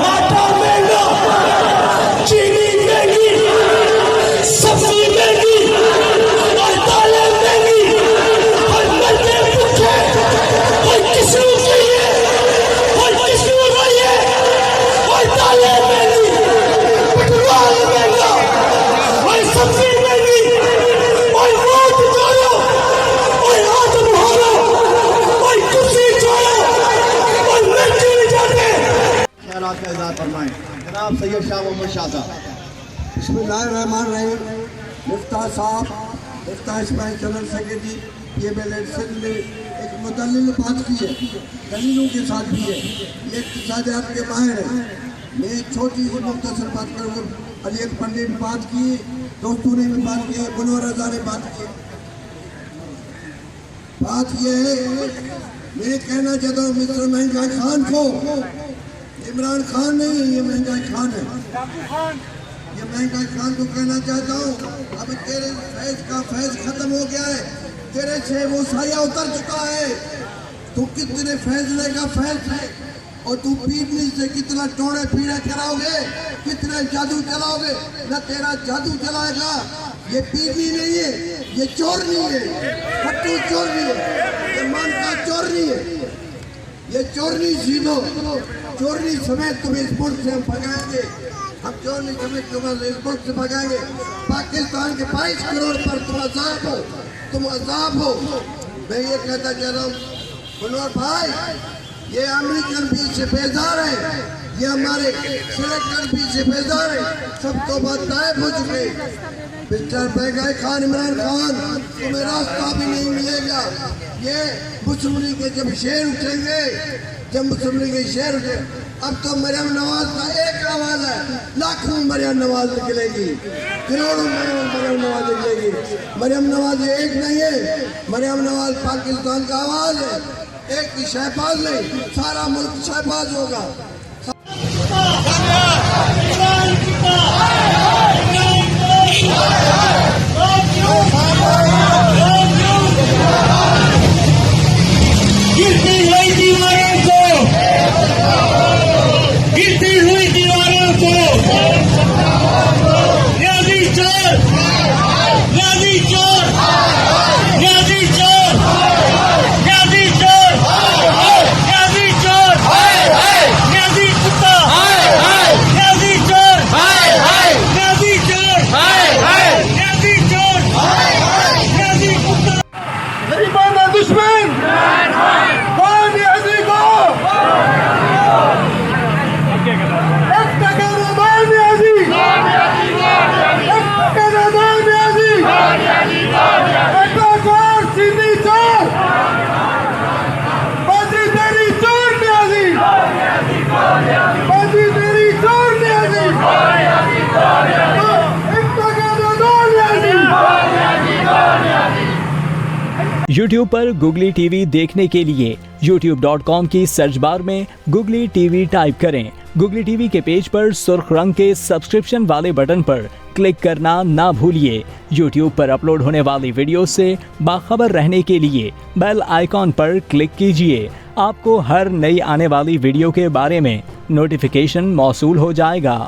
आटा महंगा, चीनी महंगी, सब्जी महंगी, और दालें महंगी, और मरते भूखे, और किसी को चाहिए, और किसी को चाहिए, और दालें महंगी, पेट्रोल महंगा, और सब्जी महंगी, और वोट जोड़ो, और हाथ बढ़ाओ, और कुर्सी जोड़ो, और मिट्टी में जाते ख्यालात का इज़हार फरमाएं। जनाब सैयद शाह मोहम्मद शाह साहब। बिस्मिल्लाहिर्रहमानिर्रहीम। मुफ्ता साहब, Miftah Ismail general secretary PMLN Sindh ने एक मुदल्लिल बात की है, दलीलों के साथ भी है। ये इक़्तिसादियात के माहिर है। मैं एक छोटी सी मुख्तसर बात करूँगा। अली अकबर ने भी बात की, दोस्तों ने भी बात की, मुनव्वर रज़ा ने बात की। बात यह है, मैं कहना चाहता हूँ मिस्टर महंगा खान को, इमरान खान नहीं, ये महंगा खान है। ये महंगा खान को कहना चाहता हूँ, अब तेरे फैज का फैज खत्म हो गया है, तेरे से वो साया उतर चुका है। तू कितने फैज लेगा फैज है, और तू पीढ़ी से कितना टोड़े फीड़े कराओगे, कितने जादू चलाओगे। न तेरा जादू चलाएगा, ये पीढ़ी नहीं है, ये चोर नहीं है, फट्टू चोर नहीं है, ये मन का चोर नहीं है, ये चोरनी सीधो, चोरनी समेत तुम्हें इस मुल्क से हम भगाएंगे। हम चोरनी समेत तुम्हें इस मुल्क से भगाएंगे। पाकिस्तान के 22 करोड़ पर तुम अजाब हो, तुम अजाब हो। मैं ये कहता चाह रहा हूँ मुनव्वर भाई, ये अमेरिकन भी से बेजार है, ये हमारे सिलेक्टर भी से बेजार है, सब तो बात गायब हो चुके। मिस्टर महंगाई खान, इमरान खान, तुम्हें रास्ता भी नहीं मिलेगा। ये मुस्लिम लीग के जब शेर उठेंगे, जब मुस्लिम लीग के शेर उठे, अब तो मरियम नवाज का एक आवाज है, लाखों मरियम नवाज निकलेगी, करोड़ों मरियम नवाज निकलेगी। मरियम नवाज एक नहीं है, मरियम नवाज पाकिस्तान का आवाज है। एक की शहबाज नहीं, सारा मुल्क शहबाज होगा। गिरती हुई दीवारों को, गिरती हुई दीवारों को, न्याजी चोर, न्याजी चोर, न्याजी चोर, न्याजी चोर, न्याजी चोर, न्याजी कुत्ता, न्याजी चोर, न्याजी चोर, न्याजी चोर, न्याजी कुत्ता। गरीबान का दुश्मन कौन न्याजी को, एक टका में कौन न्याजी, एक टका में कौन न्याजी, बेटा चोर, सीधी चोर, बाजी तेरी चोर न्याजी, बाजी तेरी चोर न्याजी, एक टका में कौन न्याजी। YouTube पर गुगली टीवी देखने के लिए youtube.com की सर्च बार में गुगली टीवी टाइप करें। गुगली टीवी के पेज पर सुर्ख रंग के सब्सक्रिप्शन वाले बटन पर क्लिक करना ना भूलिए। YouTube पर अपलोड होने वाली वीडियो से बाखबर रहने के लिए बेल आइकॉन पर क्लिक कीजिए। आपको हर नई आने वाली वीडियो के बारे में नोटिफिकेशन मौसूल हो जाएगा।